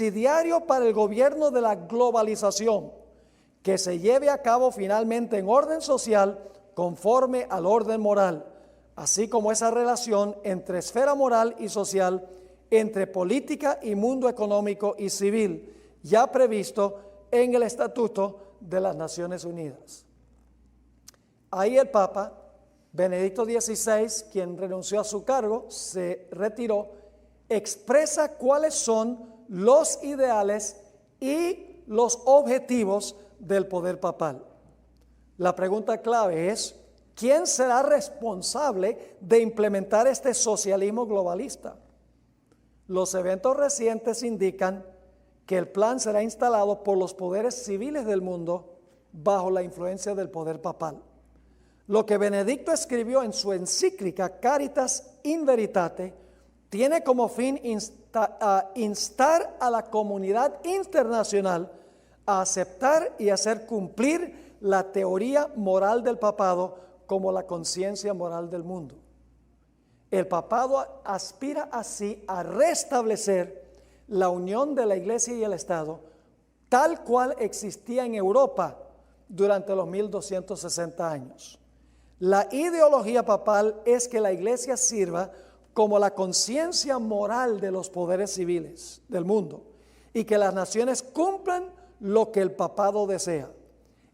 subsidiario para el gobierno de la globalización, que se lleve a cabo finalmente en orden social conforme al orden moral, así como esa relación entre esfera moral y social, entre política y mundo económico y civil, ya previsto en el Estatuto de las Naciones Unidas. Ahí el Papa Benedicto XVI, quien renunció a su cargo, se retiró, expresa cuáles son los ideales y los objetivos del poder papal. La pregunta clave es, ¿quién será responsable de implementar este socialismo globalista? Los eventos recientes indican que el plan será instalado por los poderes civiles del mundo bajo la influencia del poder papal. Lo que Benedicto escribió en su encíclica Caritas in Veritate tiene como fin instar a la comunidad internacional a aceptar y hacer cumplir la teoría moral del papado como la conciencia moral del mundo. El papado aspira así a restablecer la unión de la Iglesia y el Estado tal cual existía en Europa durante los 1260 años. La ideología papal es que la Iglesia sirva como la conciencia moral de los poderes civiles del mundo y que las naciones cumplan lo que el papado desea,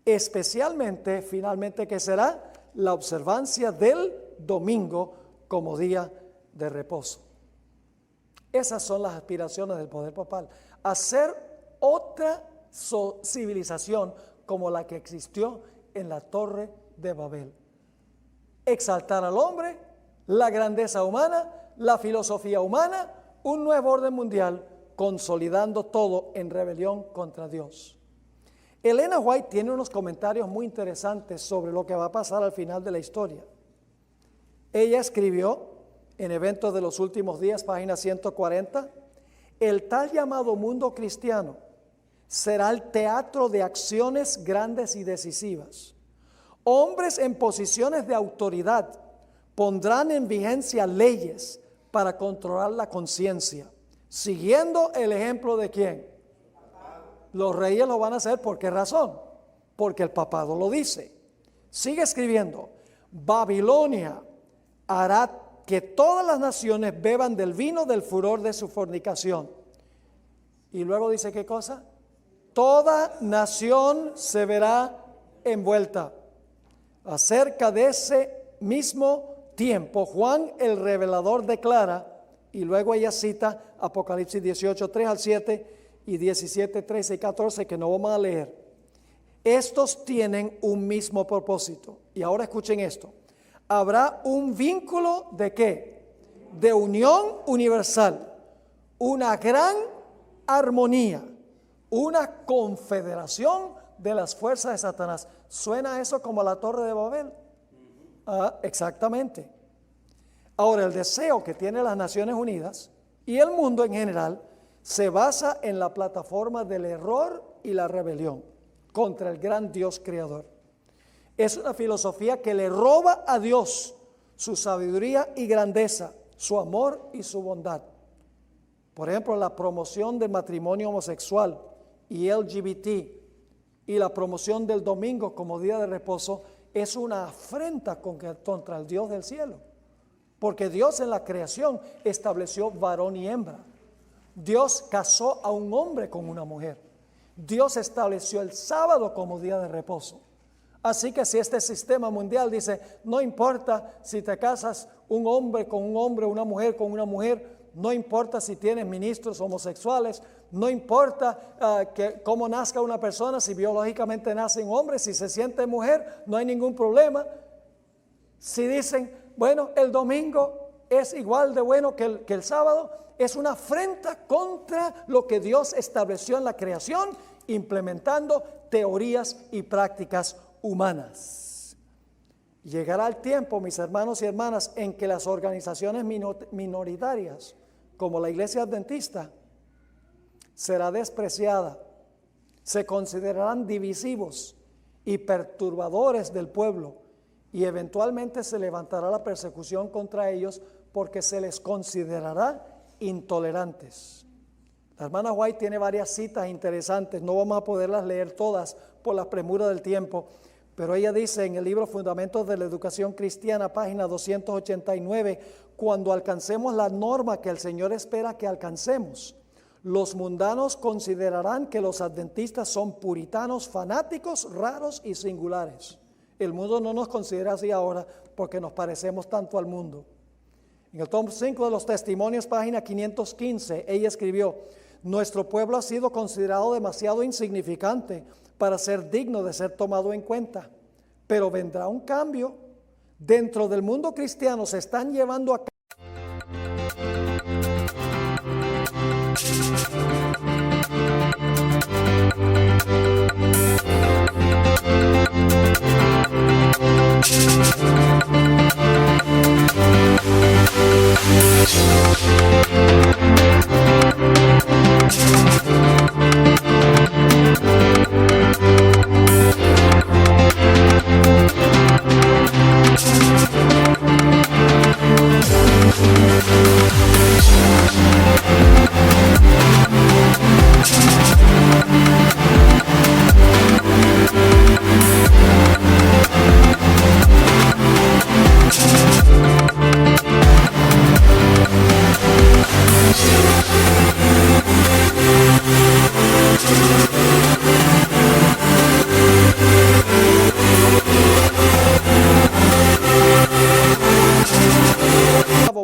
especialmente, finalmente, que será la observancia del domingo como día de reposo. Esas son las aspiraciones del poder papal, hacer otra civilización como la que existió en la Torre de Babel. Exaltar al hombre, la grandeza humana, la filosofía humana, un nuevo orden mundial, consolidando todo en rebelión contra Dios. Elena White tiene unos comentarios muy interesantes sobre lo que va a pasar al final de la historia. Ella escribió en Eventos de los Últimos Días, página 140, el tal llamado mundo cristiano será el teatro de acciones grandes y decisivas. Hombres en posiciones de autoridad pondrán en vigencia leyes para controlar la conciencia, siguiendo el ejemplo de ¿quién? Los reyes lo van a hacer. ¿Por qué razón? Porque el papado lo dice. Sigue escribiendo, Babilonia hará que todas las naciones beban del vino del furor de su fornicación. Y luego dice, ¿qué cosa? Toda nación se verá envuelta. Acerca de ese mismo tiempo, Juan el revelador declara, y luego ella cita Apocalipsis 18, 3 al 7 y 17, 13 y 14, que no vamos a leer. Estos tienen un mismo propósito. Y ahora escuchen esto. Habrá un vínculo ¿de qué? De unión universal, una gran armonía, una confederación de las fuerzas de Satanás. ¿Suena eso como la Torre de Babel? Exactamente. Ahora, el deseo que tienen las Naciones Unidas y el mundo en general se basa en la plataforma del error y la rebelión contra el gran Dios creador. Es una filosofía que le roba a Dios su sabiduría y grandeza, su amor y su bondad. Por ejemplo, la promoción del matrimonio homosexual y LGBT y la promoción del domingo como día de reposo es una afrenta contra el Dios del cielo. Porque Dios en la creación estableció varón y hembra. Dios casó a un hombre con una mujer. Dios estableció el sábado como día de reposo. Así que si este sistema mundial dice, no importa si te casas un hombre con un hombre, una mujer con una mujer, no importa si tienes ministros homosexuales, no importa cómo nazca una persona, si biológicamente nace un hombre, si se siente mujer, no hay ningún problema. Si dicen, bueno, el domingo es igual de bueno que el sábado, es una afrenta contra lo que Dios estableció en la creación, implementando teorías y prácticas humanas. Llegará el tiempo, mis hermanos y hermanas, en que las organizaciones minoritarias, como la Iglesia Adventista, será despreciada, se considerarán divisivos y perturbadores del pueblo, y eventualmente se levantará la persecución contra ellos porque se les considerará intolerantes. La hermana White tiene varias citas interesantes, no vamos a poderlas leer todas por la premura del tiempo, pero ella dice en el libro Fundamentos de la Educación Cristiana, página 289, cuando alcancemos la norma que el Señor espera que alcancemos, los mundanos considerarán que los adventistas son puritanos, fanáticos, raros y singulares. El mundo no nos considera así ahora porque nos parecemos tanto al mundo. En el tomo 5 de los Testimonios, página 515, ella escribió: nuestro pueblo ha sido considerado demasiado insignificante para ser digno de ser tomado en cuenta. Pero vendrá un cambio. Dentro del mundo cristiano se están llevando a cabo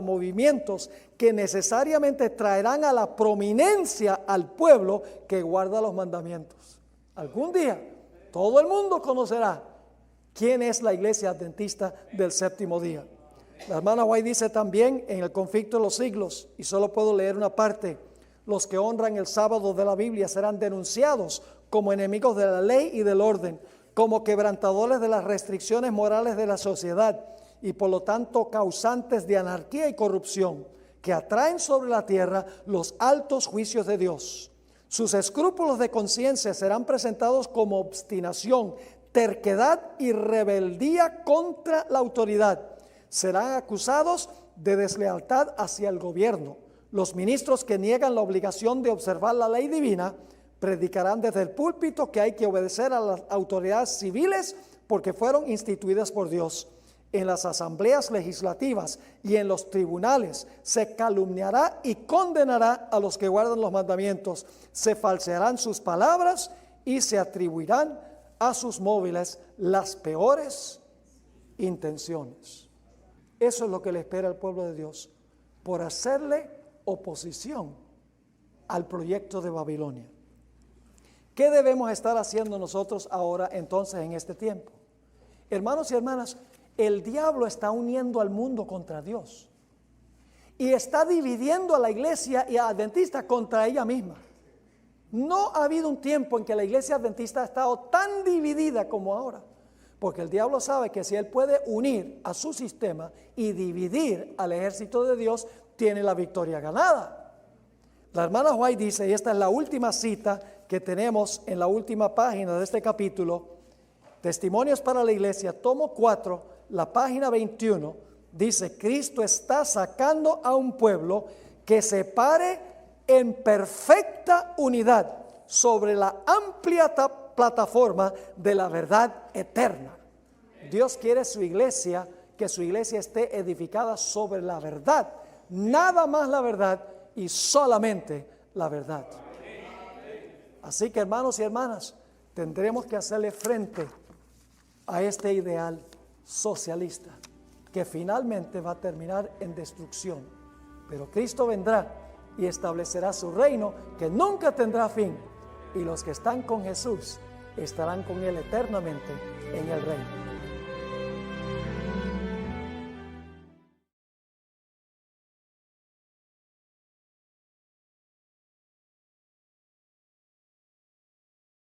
movimientos que necesariamente traerán a la prominencia al pueblo que guarda los mandamientos. Algún día todo el mundo conocerá quién es la iglesia adventista del séptimo día. La hermana White dice también en el conflicto de los siglos, y solo puedo leer una parte: los que honran el sábado de la Biblia serán denunciados como enemigos de la ley y del orden, como quebrantadores de las restricciones morales de la sociedad y por lo tanto causantes de anarquía y corrupción, que atraen sobre la tierra los altos juicios de Dios. Sus escrúpulos de conciencia serán presentados como obstinación, terquedad y rebeldía contra la autoridad. Serán acusados de deslealtad hacia el gobierno. Los ministros que niegan la obligación de observar la ley divina predicarán desde el púlpito que hay que obedecer a las autoridades civiles porque fueron instituidas por Dios. En las asambleas legislativas y en los tribunales se calumniará y condenará a los que guardan los mandamientos. Se falsearán sus palabras y se atribuirán a sus móviles las peores intenciones. Eso es lo que le espera al pueblo de Dios por hacerle oposición al proyecto de Babilonia. ¿Qué debemos estar haciendo nosotros ahora entonces en este tiempo? Hermanos y hermanas, el diablo está uniendo al mundo contra Dios y está dividiendo a la iglesia y a adventista contra ella misma. No ha habido un tiempo en que la iglesia adventista ha estado tan dividida como ahora, porque el diablo sabe que si él puede unir a su sistema y dividir al ejército de Dios, tiene la victoria ganada. La hermana White dice, y esta es la última cita que tenemos en la última página de este capítulo, Testimonios para la Iglesia, tomo 4, la página 21, dice: Cristo está sacando a un pueblo que se pare en perfecta unidad sobre la amplia plataforma de la verdad eterna. Dios quiere su iglesia, que su iglesia esté edificada sobre la verdad, nada más la verdad y solamente la verdad. Así que, hermanos y hermanas, tendremos que hacerle frente a este ideal socialista que finalmente va a terminar en destrucción. Pero Cristo vendrá y establecerá su reino que nunca tendrá fin, y los que están con Jesús estarán con Él eternamente en el reino.